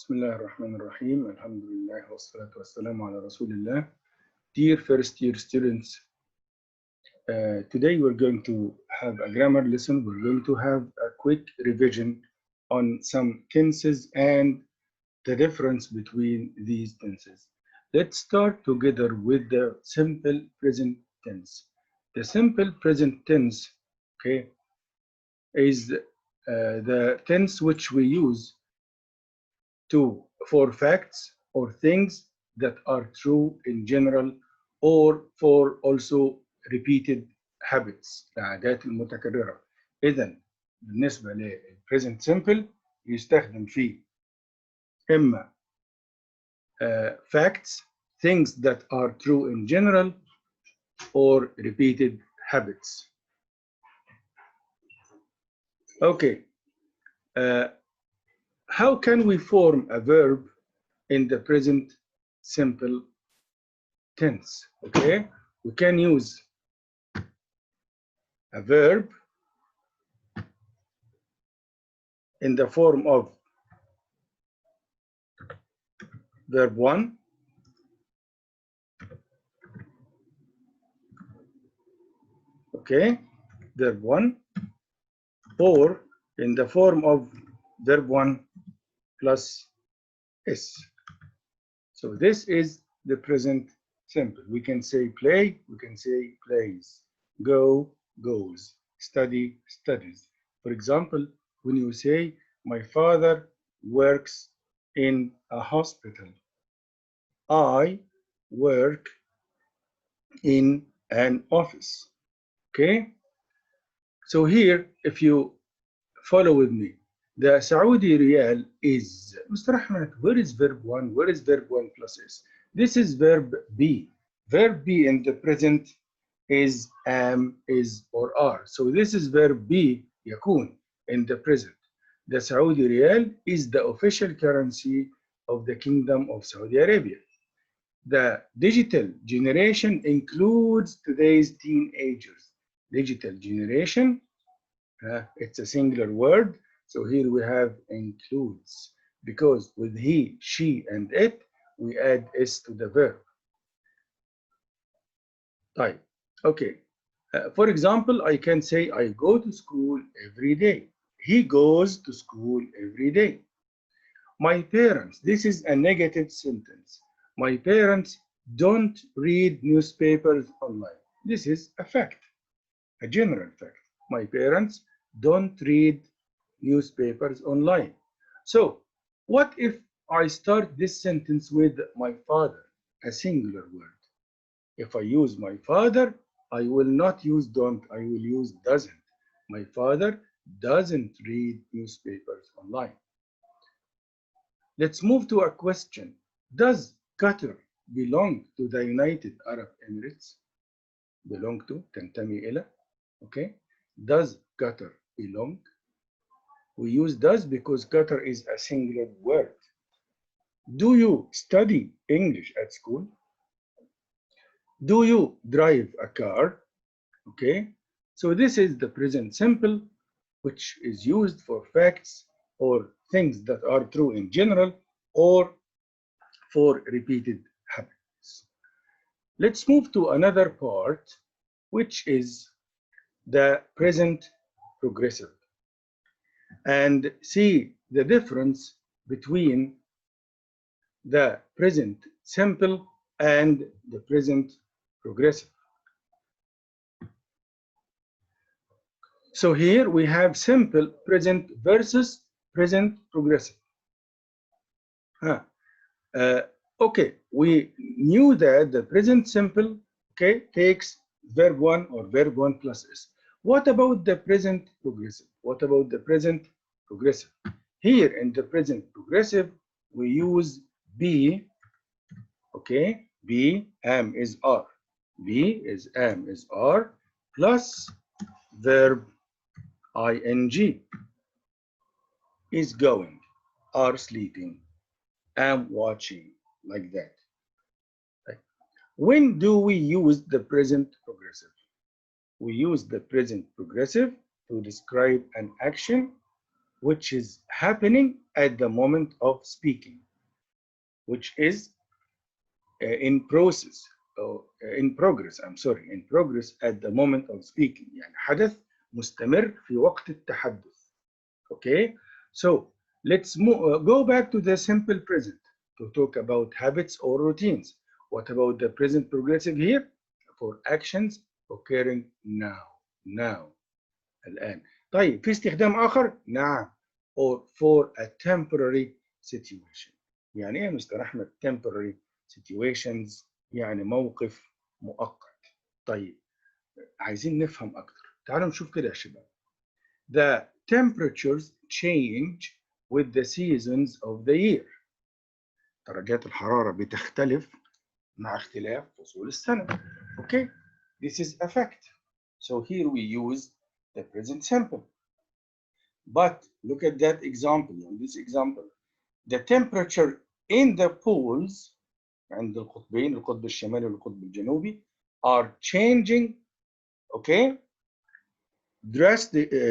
Bismillah ar-Rahman ar-Rahim. Alhamdulillah wa salatu wa salamu ala Rasulillah. Dear first year students, today we're going to have a grammar lesson. We're going to have a quick revision on some tenses and the difference between these tenses. Let's start together with the simple present tense. The simple present tense, okay, is the tense which we use for facts or things that are true in general or for also repeated habits العادات المتكررة. إذن بالنسبة للpresent simple يستخدم فيه إما facts, things that are true in general or repeated habits. Okay. How can we form a verb in the present simple tense? Okay, we can use a verb in the form of verb 1, okay, verb 1, or in the form of verb 1 plus s. So this is the present simple. We can say play, we can say plays, go, goes, study, studies. For example, when you say, my father works in a hospital, I work in an office. Okay? So here, if you follow with me, the Saudi Riyal is, Mr. Ahmed, where is verb 1? Where is verb 1 plus s? This is verb be. Verb be in the present is am, is, or are. So this is verb be, yakun, in the present. The Saudi Riyal is the official currency of the Kingdom of Saudi Arabia. The digital generation includes today's teenagers. Digital generation, it's a singular word. So here we have includes, because with he, she, and it, we add s to the verb. Right. Okay. For example, I can say I go to school every day. He goes to school every day. My parents, this is a negative sentence. My parents don't read newspapers online. This is a fact, a general fact. My parents don't read newspapers online. So, what if I start this sentence with my father, a singular word? If I use my father, I will not use don't, I will use doesn't. My father doesn't read newspapers online. Let's move to a question. Does Qatar belong to the United Arab Emirates? Belong to, تنتمي إلى. Okay. Does Qatar belong? We use does because Qatar is a singular word. Do you study English at school? Do you drive a car? Okay. So this is the present simple, which is used for facts or things that are true in general or for repeated habits. Let's move to another part, which is the present progressive, and see the difference between the present simple and the present progressive. So here we have simple present versus present progressive. Okay, we knew that the present simple, okay, takes verb 1 or verb 1 plus s. What about the present progressive? What about the present progressive? Here in the present progressive, we use be, okay, be, am is are. Be is am is are plus verb ing is going, are sleeping, am watching, like that. Right. When do we use the present progressive? We use the present progressive to describe an action which is happening at the moment of speaking, which is in process or in progress. I'm sorry, in progress at the moment of speaking. يعني حدث مستمر في وقت التحدث. Okay, so let's go back to the simple present to talk about habits or routines. What about the present progressive here? For actions occurring now الآن. طيب في استخدام آخر؟ نعم. or for a temporary situation. يعني إيه مستر أحمد temporary situations؟ يعني موقف مؤقت. طيب عايزين نفهم أكتر. تعالوا نشوف كده يا شباب. The temperatures change with the seasons of the year. درجات الحرارة بتختلف مع اختلاف فصول السنة. Okay, this is a fact. So here we use the present simple. But look at that example. In this example, the temperature in the poles عند القطبين القطب الشمالي والقطب الجنوبي are changing, okay,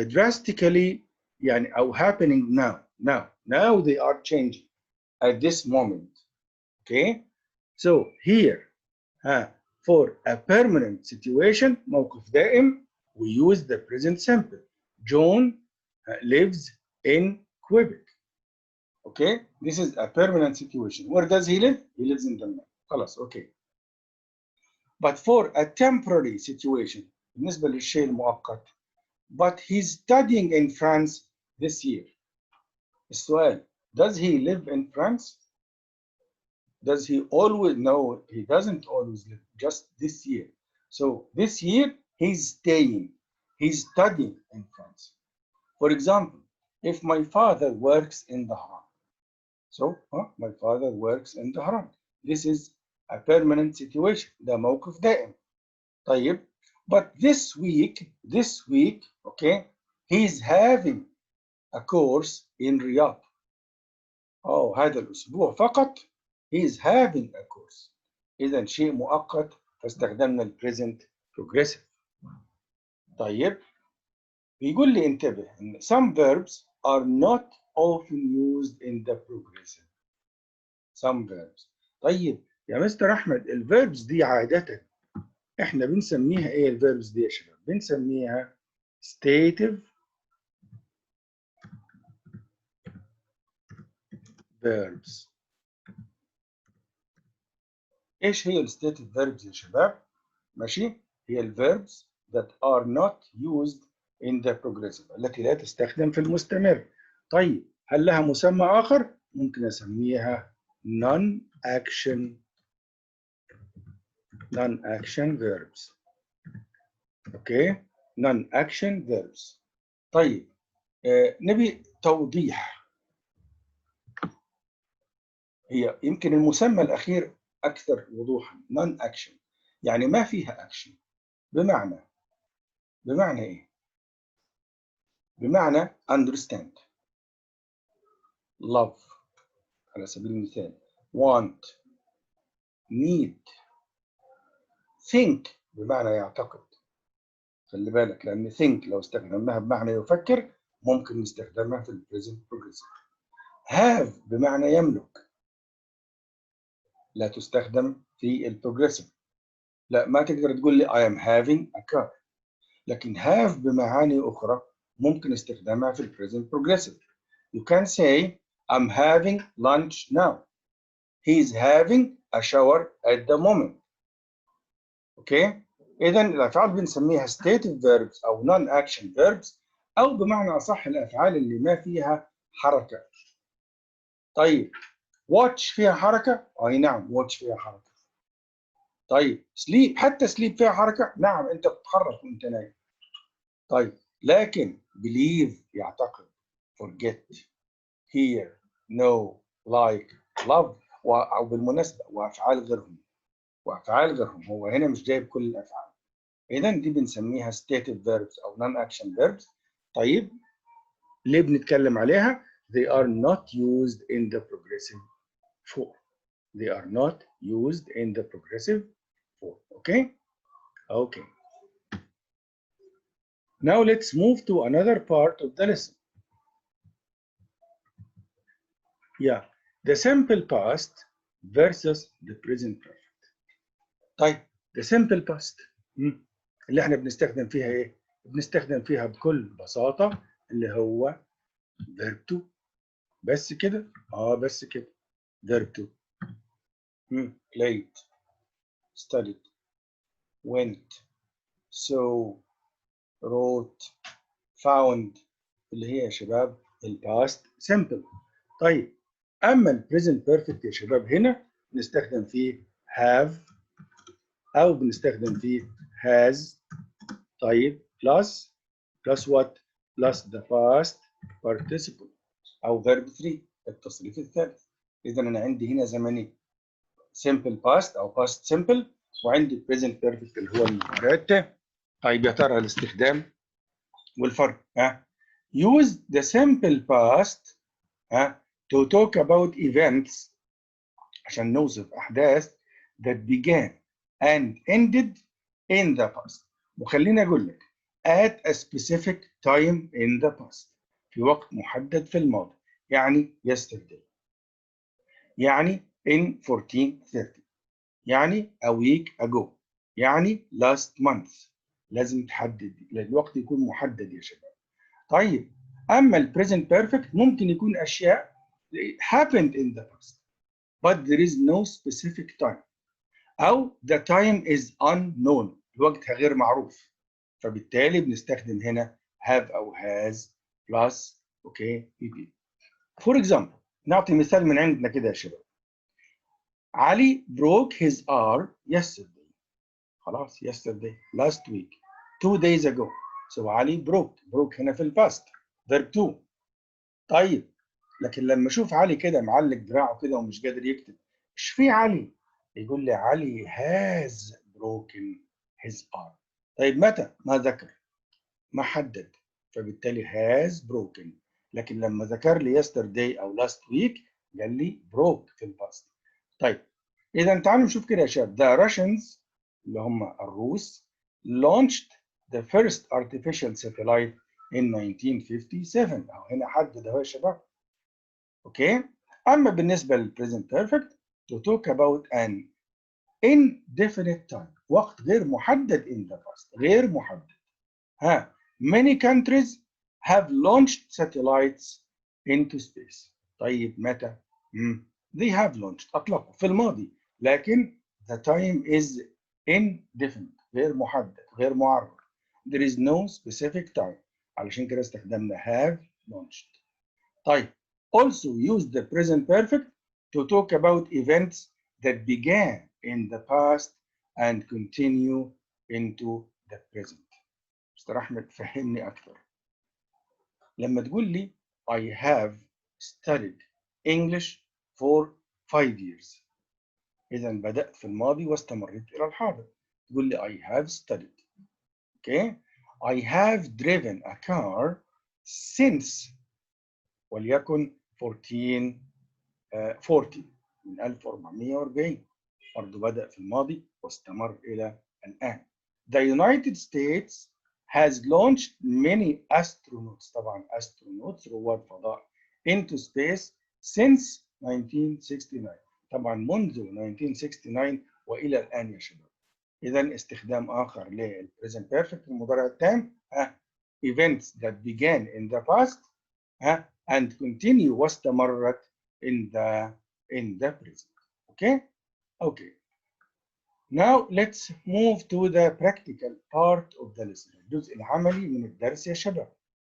drastically يعني أو happening now they are changing at this moment. Okay, so here for a permanent situation موقف دائم we use the present simple. John lives in Quebec. Okay, this is a permanent situation. Where does he live? He lives in Denmark. خلاص. Okay, but for a temporary situation بالنسبة للشيء المؤقت but he's studying in France this year. السؤال, does he live in France? Does he always? No, he doesn't always live, just this year. So this year he's staying, he's studying in France. For example, if my father works in Dhahran, so my father works in Dhahran. This is a permanent situation. ده موقف دائم. طيب, but this week, okay, he's having a course in Riyadh. هذا الأسبوع فقط he's having a course. إذا شيء مؤقت فاستخدمنا ال present progressive. طيب, بيقول لي انتبه إن some verbs are not often used in the progressive. Some verbs. طيب يا مستر أحمد الverbs دي عادة إحنا بنسميها إيه الverbs دي يا شباب؟ بنسميها stative verbs. إيش هي الstative verbs يا شباب؟ ماشي؟ هي الverbs that are not used in the progressive التي لا تستخدم في المستمر. طيب هل لها مسمى آخر؟ ممكن أسميها non-action verbs. أوكي؟ non-action verbs. طيب نبي توضيح. هي يمكن المسمى الأخير أكثر وضوحا. non-action يعني ما فيها action. بمعنى إيه؟ بمعنى understand, love على سبيل المثال, want, need, think بمعنى يعتقد. خلي بالك لأن think لو استخدمناها بمعنى يفكر ممكن نستخدمها في ال present progressive. have بمعنى يملك لا تستخدم في ال progressive. لا ما تقدر تقول لي I am having a car. لكن have بمعاني أخرى ممكن استخدامها في ال present progressive. You can say I'm having lunch now. He's having a shower at the moment. Okay? إذا الأفعال بنسميها stative verbs أو non-action verbs أو بمعنى أصح الأفعال اللي ما فيها حركة. طيب watch فيها حركة؟ أي نعم watch فيها حركة. طيب sleep حتى sleep فيها حركة؟ نعم أنت بتتحرك وأنت نايم. طيب لكن believe يعتقد, forget, hear, know, like, love وبالمناسبة وأفعال غيرهم هو هنا مش جايب كل الأفعال. إذا دي بنسميها stative verbs أو non-action verbs. طيب ليه بنتكلم عليها؟ They are not used in the progressive form. They are not used in the progressive form. Okay? Okay. Now let's move to another part of the lesson. Yeah, the simple past versus the present perfect. طيب the simple past اللي احنا بنستخدم فيها ايه؟ بنستخدم فيها بكل بساطة اللي هو verb to. بس كده؟ بس كده. verb to. played, studied, went, saw, wrote, found اللي هي يا شباب الباست simple. طيب اما البريزنت بيرفكت يا شباب هنا بنستخدم فيه have او بنستخدم فيه has. طيب plus what؟ plus the past participle او verb 3 التصريف الثالث. اذا انا عندي هنا زمني simple past او past simple وعندي present perfect اللي هو المضارع. طيب يا ترى الاستخدام والفرق use the simple past to talk about events عشان نوصف أحداث that began and ended in the past. وخليني أقول لك at a specific time in the past في وقت محدد في الماضي. يعني yesterday، يعني in 1430، يعني a week ago، يعني last month. لازم تحدد الوقت يكون محدد يا شباب. طيب اما البريزنت بيرفكت ممكن يكون اشياء happened in the past but there is no specific time او the time is unknown وقتها غير معروف. فبالتالي بنستخدم هنا have او has plus pp. For example نعطي مثال من عندنا كده يا شباب. علي broke his arm yesterday. خلاص yesterday last week 2 days ago. So علي broke هنا في الباست verb 2. طيب لكن لما اشوف علي كده معلق دراعه كده ومش قادر يكتب، ايش في علي؟ يقول لي علي has broken his arm. طيب متى؟ ما ذكر، ما حدد، فبالتالي has broken. لكن لما ذكر لي yesterday او last week قال لي broke في الباست. طيب اذا تعالوا نشوف كده يا شباب. the Russians اللي هم الروس launched the first artificial satellite in 1957. أو هنا حدد أهو يا شباب. أوكي. أما بالنسبة للبريزنت بيرفكت to talk about an indefinite time وقت غير محدد in the past غير محدد. many countries have launched satellites into space. طيب متى؟ they have launched أطلقوا في الماضي لكن the time is indefinite غير محدد غير معرف. there is no specific time علشان كده استخدمنا have launched. طيب also use the present perfect to talk about events that began in the past and continue into the present. مستر أحمد فهمني أكثر. لما تقول لي I have studied English for 5 years إذا بدأت في الماضي واستمريت إلى الحاضر. تقول لي I have studied. Okay. I have driven a car since وليكن 1440 من 1440 برضه بدأ في الماضي واستمر إلى الآن. The United States has launched many astronauts طبعا astronauts رواد فضاء into space since 1969 طبعا منذ 1969 وإلى الآن يا شباب. إذا استخدام آخر للpresent perfect المضارع التام events that began in the past and continue واستمرت in the present. Okay. Now let's move to the practical part of the lesson. الجزء العملي من الدرس يا شباب.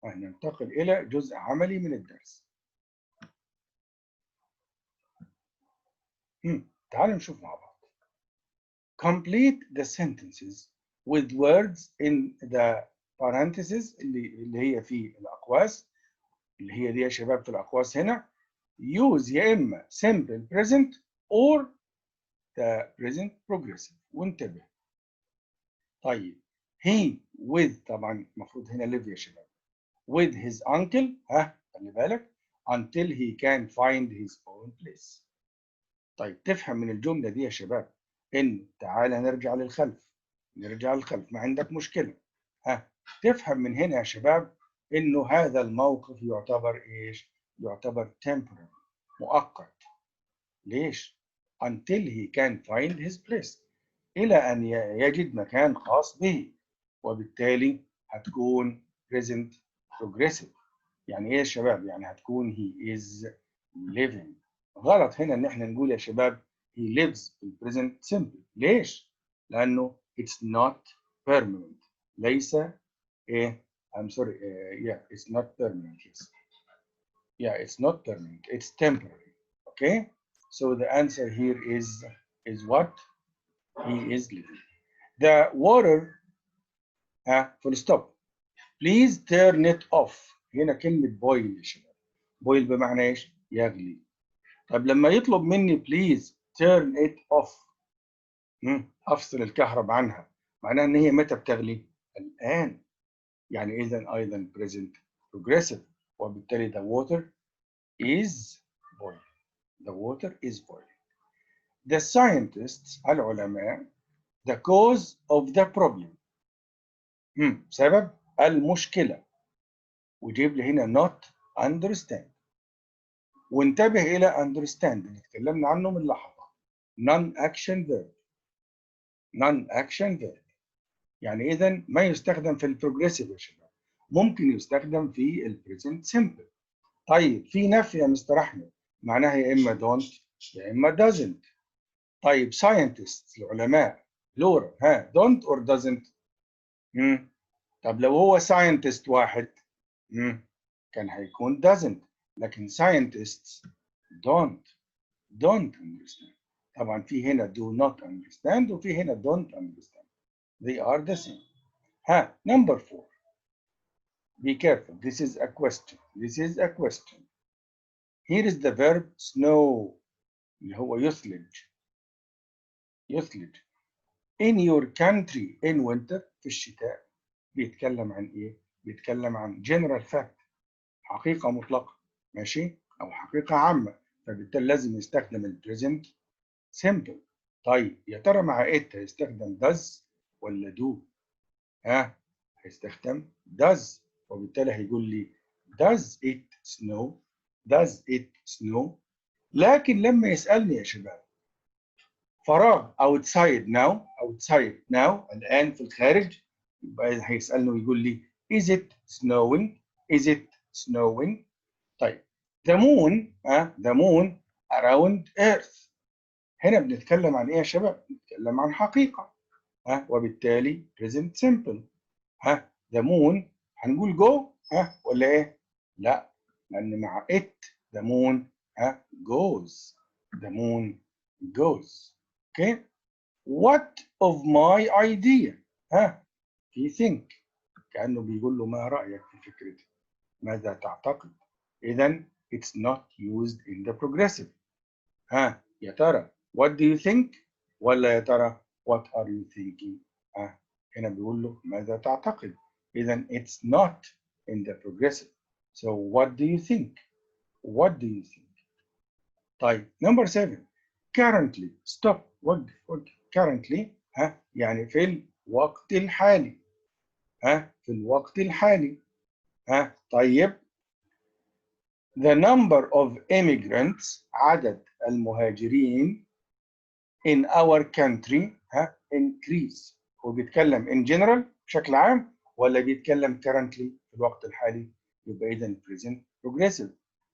ننتقل إلى جزء عملي من الدرس. تعالوا نشوف مع بعض. Complete the sentences with words in the parentheses اللي هي في الأقواس اللي هي دي يا شباب في الأقواس هنا. Use يا إما simple present or the present progressive وانتبه. طيب he with طبعا المفروض هنا live يا شباب with his uncle خلي بالك until he can find his own place. طيب تفهم من الجملة دي يا شباب إن تعالى نرجع للخلف ما عندك مشكلة. تفهم من هنا يا شباب إنه هذا الموقف يعتبر إيش؟ يعتبر temporary مؤقت. ليش؟ until he can find his place، إلى أن يجد مكان خاص به، وبالتالي هتكون present progressive. يعني إيه يا شباب؟ يعني هتكون he is living. غلط هنا إن إحنا نقول يا شباب he lives in present simple. ليش؟ لأنه it's not permanent. ليس إيه؟ I'm sorry. Yeah, it's not permanent. Yes. Yeah, it's not permanent. It's temporary. Okay. So the answer here is what? He is living. The water full stop. Please turn it off. هنا كلمة boil يا شباب. boil بمعنى ايش؟ يغلي. طب لما يطلب مني please turn it off، افصل الكهرباء عنها، معناها ان هي متى بتغلي؟ الآن. يعني إذا أيضا present progressive، وبالتالي the water is boiling. The water is boiling. The scientists العلماء the cause of the problem، سبب المشكلة، وجيب لي هنا not understand. وانتبه إلى understand اللي اتكلمنا عنه من لحظة. non-action verb. non-action verb يعني إذا ما يستخدم في البروجريسيف يا شباب، ممكن يستخدم في البريزنت سمبل. طيب في نفي يا مستر أحمد، معناها يا إما don't يا إما doesn't. طيب scientists العلماء لورا don't or doesn't؟ طب لو هو scientist واحد كان هيكون doesn't، لكن scientists don't understand. طبعا في هنا do not understand وفي هنا don't understand. They are the same. Number 4. Be careful. This is a question. This is a question. Here is the verb snow اللي هو يثلج. يثلج. In your country in winter في الشتاء. بيتكلم عن ايه؟ بيتكلم عن general fact، حقيقة مطلقة، ماشي؟ أو حقيقة عامة، فبالتالي لازم يستخدم البريزنت سيمبل. طيب يا ترى مع it هيستخدم does ولا do؟ هيستخدم does، وبالتالي هيقول لي does it snow؟ does it snow؟ لكن لما يسألني يا شباب فراغ outside now، outside now الآن في الخارج، يبقى هيسألني ويقول لي is it snowing؟ is it snowing؟ طيب the moon the moon around earth، هنا بنتكلم عن ايه يا شباب؟ بنتكلم عن حقيقة، وبالتالي present simple. the moon هنقول go ولا ايه؟ لا، لأن مع it the moon goes. the moon goes. okay. what of my idea؟ في think، كأنه بيقول له ما رأيك في فكرتي؟ ماذا تعتقد؟ إذا it's not used in the progressive. يا ترى what do you think ولا يا ترى what are you thinking؟ هنا بيقول له ماذا تعتقد؟ إذا it's not in the progressive. So what do you think؟ what do you think؟ طيب number 7. currently stop. وقف currently يعني في الوقت الحالي. في الوقت الحالي. طيب the number of immigrants عدد المهاجرين in our country increase. هو بيتكلم in general بشكل عام ولا بيتكلم currently في الوقت الحالي؟ يبقى إذا present progressive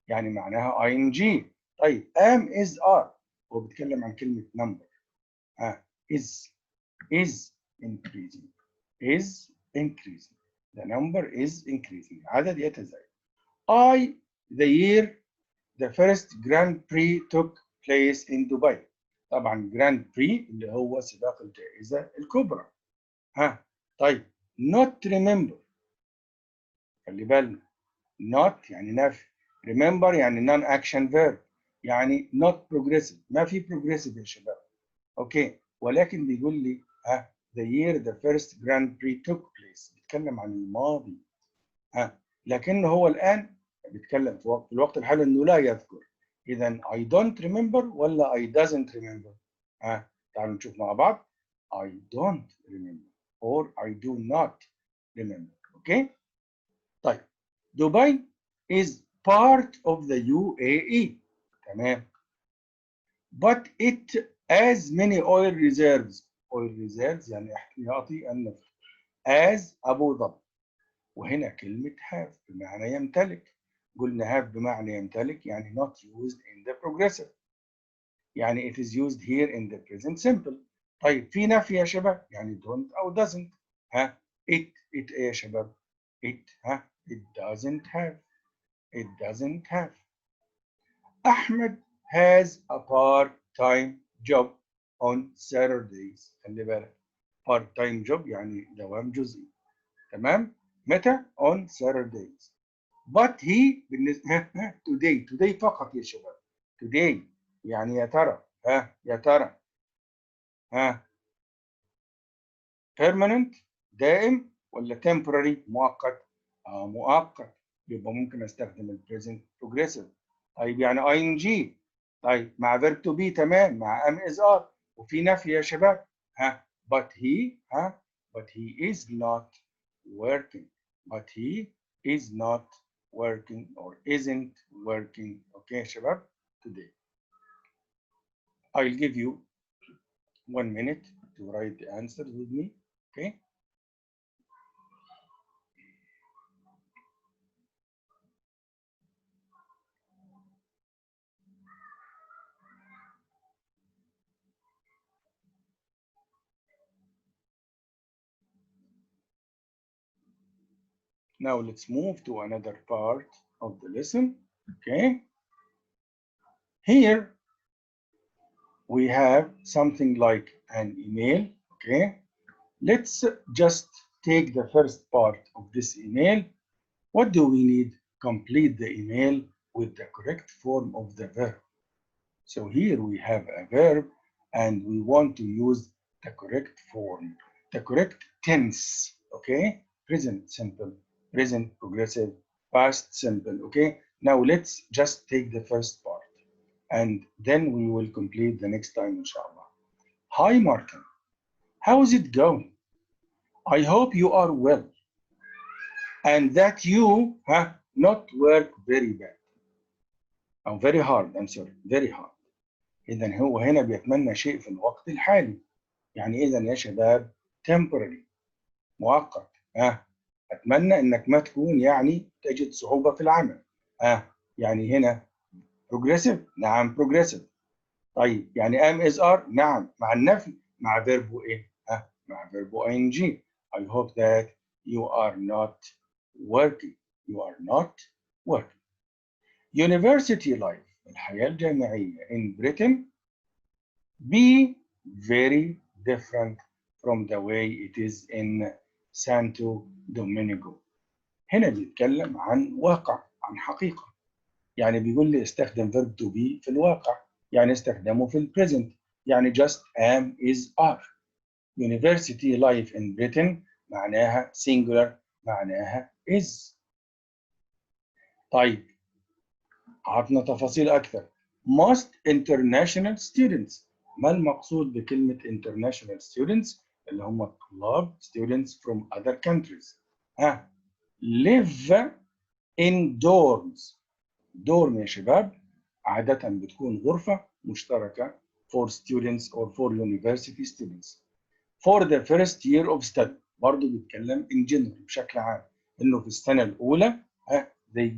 يعني معناها ing. طيب am is are، هو بيتكلم عن كلمة number is increasing. is increasing. the number is increasing. عدد يتزايد. the year the first Grand Prix took place in Dubai. طبعا Grand Prix اللي هو سباق الجائزة الكبرى. طيب not remember، خلي بالنا not يعني نفي، remember يعني non action verb، يعني not progressive، ما في progressive يا شباب. اوكي، ولكن بيقول لي the year the first Grand Prix took place، بيتكلم عن الماضي. لكن هو الآن بيتكلم في الوقت الحالي انه لا يذكر. اذا I don't remember ولا I doesn't remember؟ تعالوا نشوف مع بعض. I don't remember or I do not remember. اوكي. طيب دبي is part of the UAE. تمام. but it as many oil reserves. oil reserves يعني احتياطي النفط as أبو ظبي. وهنا كلمة have بمعنى يمتلك. قلنا have بمعنى يمتلك يعني not used in the progressive. يعني it is used here in the present simple. طيب في نفي يا شباب يعني don't أو doesn't. ها it إيه يا شباب؟ it doesn't have. it doesn't have. أحمد has a part-time job on Saturdays. خلي بالك part-time job يعني دوام جزئي. تمام؟ متى؟ on Saturdays. but he today فقط يا شباب. today يعني يا ترى يا ترى permanent دائم ولا temporary مؤقت؟ مؤقت. يبقى ممكن استخدم ال present progressive. طيب يعني ing. طيب مع verb to be تمام مع am is are. وفي نفي يا شباب but he is not working. but he is not working or isn't working. Okay يا شباب today. I'll give you 1 minute to write the answers with me. Okay. Now let's move to another part of the lesson. Okay. Here we have something like an email. Okay. Let's just take the first part of this email. What do we need? Complete the email with the correct form of the verb. So here we have a verb and we want to use the correct form, the correct tense. Okay. Present simple, present progressive, past simple. Okay. Now let's just take the first part and then we will complete the next time, inshallah. Hi, Martin. How is it going? I hope you are well and that you have not worked very bad. أو very hard. I'm sorry, very hard. إذا هو هنا بيتمنى شيء في الوقت الحالي. يعني إذا يا شباب temporary مؤقت. أتمنى إنك ما تكون يعني تجد صعوبة في العمل. يعني هنا progressive. نعم progressive. طيب يعني am is are. نعم مع النفي مع verb إيه؟ مع verb ing. I hope that you are not working. You are not working. University life الحياة الجامعية in Britain be very different from the way it is in Santo Domingo. هنا بيتكلم عن واقع عن حقيقة. يعني بيقول لي استخدم verb to be في الواقع يعني استخدمه في البريزنت يعني just am is are. University life in Britain معناها singular معناها is. طيب عطنا تفاصيل أكثر. Most international students. ما المقصود بكلمة international students؟ اللي هم طلاب students from other countries. live in dorms. dorm يا شباب عادة بتكون غرفة مشتركة for students or for university students. For the first year of study. برضه بيتكلم in general بشكل عام إنه في السنة الأولى they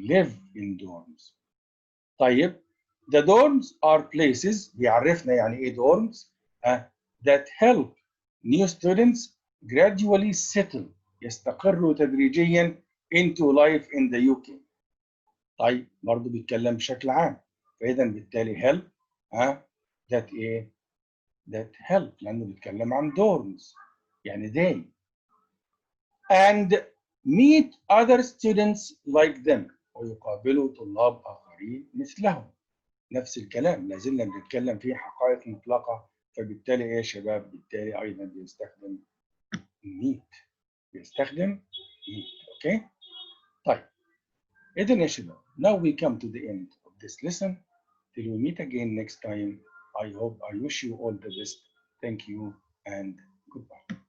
live in dorms. طيب the dorms are places بيعرفنا يعني ايه dorms that help new students gradually settle يستقروا تدريجيا into life in the UK. طيب برضه بيتكلم بشكل عام فاذا بالتالي help that ايه that help لانه بيتكلم عن dorms يعني they and meet other students like them ويقابلوا طلاب آخرين مثلهم. نفس الكلام لازلنا بنتكلم فيه حقائق مطلقة فبالتالي إيه يا شباب؟ بالتالي أيضا بيستخدم meet. بيستخدم meet. أوكي؟ طيب إذا يا شباب now we come to the end of this lesson. Till we meet again next time. I wish you all the best. Thank you and goodbye.